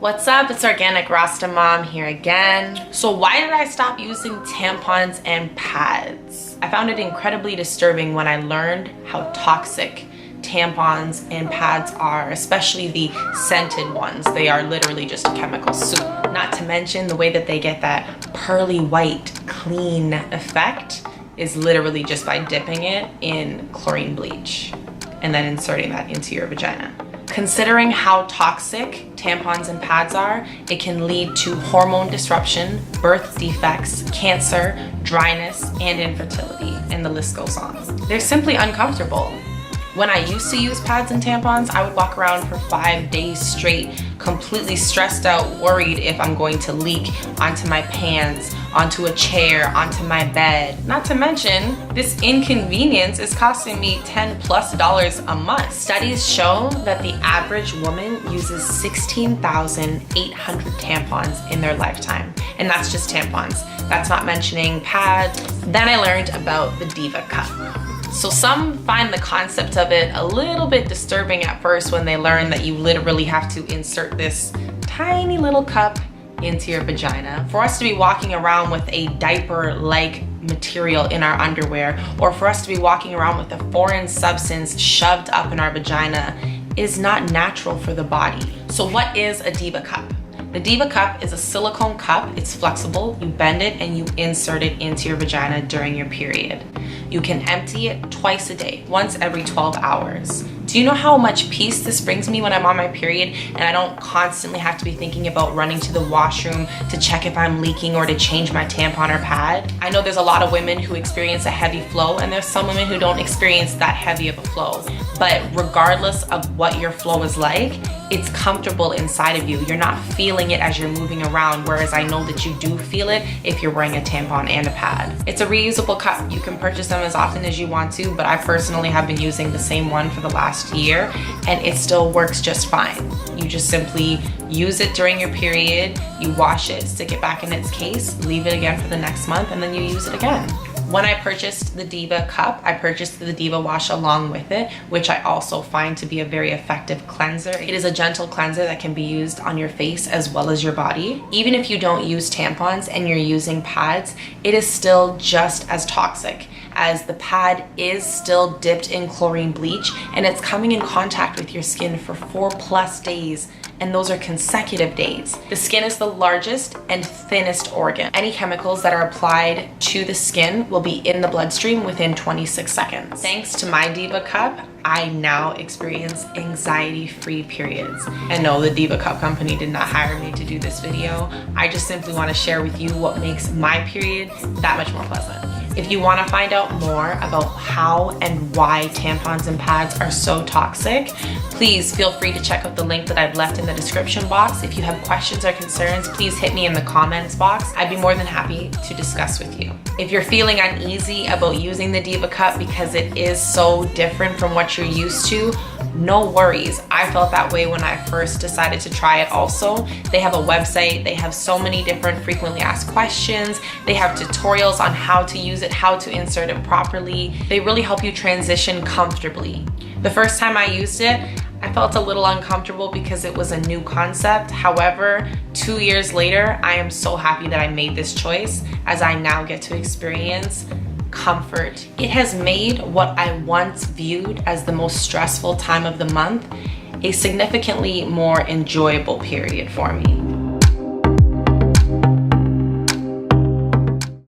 What's up? It's Organic Rasta Mom here again. So why did I stop using tampons and pads? I found it incredibly disturbing when I learned how toxic tampons and pads are, especially the scented ones. They are literally just a chemical soup. Not to mention the way that they get that pearly white clean effect is literally just by dipping it in chlorine bleach and then inserting that into your vagina. Considering how toxic tampons and pads are, it can lead to hormone disruption, birth defects, cancer, dryness, and infertility, and the list goes on. They're simply uncomfortable. When I used to use pads and tampons, I would walk around for 5 days straight, completely stressed out, worried if I'm going to leak onto my pants, onto a chair, onto my bed. Not to mention, this inconvenience is costing me $10+ a month. Studies show that the average woman uses 16,800 tampons in their lifetime. And that's just tampons. That's not mentioning pads. Then I learned about the Diva Cup. So some find the concept of it a little bit disturbing at first when they learn that you literally have to insert this tiny little cup into your vagina. For us to be walking around with a diaper-like material in our underwear, or for us to be walking around with a foreign substance shoved up in our vagina is not natural for the body. So what is a Diva Cup? The Diva Cup is a silicone cup. It's flexible. You bend it and you insert it into your vagina during your period. You can empty it twice a day, once every 12 hours. Do you know how much peace this brings me when I'm on my period and I don't constantly have to be thinking about running to the washroom to check if I'm leaking or to change my tampon or pad? I know there's a lot of women who experience a heavy flow, and there's some women who don't experience that heavy of a flow. But regardless of what your flow is like, it's comfortable inside of you. You're not feeling it as you're moving around, whereas I know that you do feel it if you're wearing a tampon and a pad. It's a reusable cup. You can purchase them as often as you want to, but I personally have been using the same one for the last year and it still works just fine. You just simply use it during your period, you wash it, stick it back in its case, leave it again for the next month, and then you use it again. When I purchased the Diva Cup, I purchased the Diva Wash along with it, which I also find to be a very effective cleanser. It is a gentle cleanser that can be used on your face as well as your body. Even if you don't use tampons and you're using pads, it is still just as toxic, as the pad is still dipped in chlorine bleach and it's coming in contact with your skin for 4+ days. And those are consecutive days. The skin is the largest and thinnest organ. Any chemicals that are applied to the skin will be in the bloodstream within 26 seconds. Thanks to my Diva Cup, I now experience anxiety-free periods. And no, the Diva Cup company did not hire me to do this video. I just simply want to share with you what makes my period that much more pleasant. If you want to find out more about how and why tampons and pads are so toxic, please feel free to check out the link that I've left in the description box. If you have questions or concerns, please hit me in the comments box. I'd be more than happy to discuss with you. If you're feeling uneasy about using the Diva Cup because it is so different from what you're used to, no worries. I felt that way when I first decided to try it also. They have a website. They have so many different frequently asked questions. They have tutorials on how to use it, how to insert it properly. They really help you transition comfortably. The first time I used it, I felt a little uncomfortable because it was a new concept. However, 2 years later, I am so happy that I made this choice, as I now get to experience comfort. It has made what I once viewed as the most stressful time of the month a significantly more enjoyable period for me.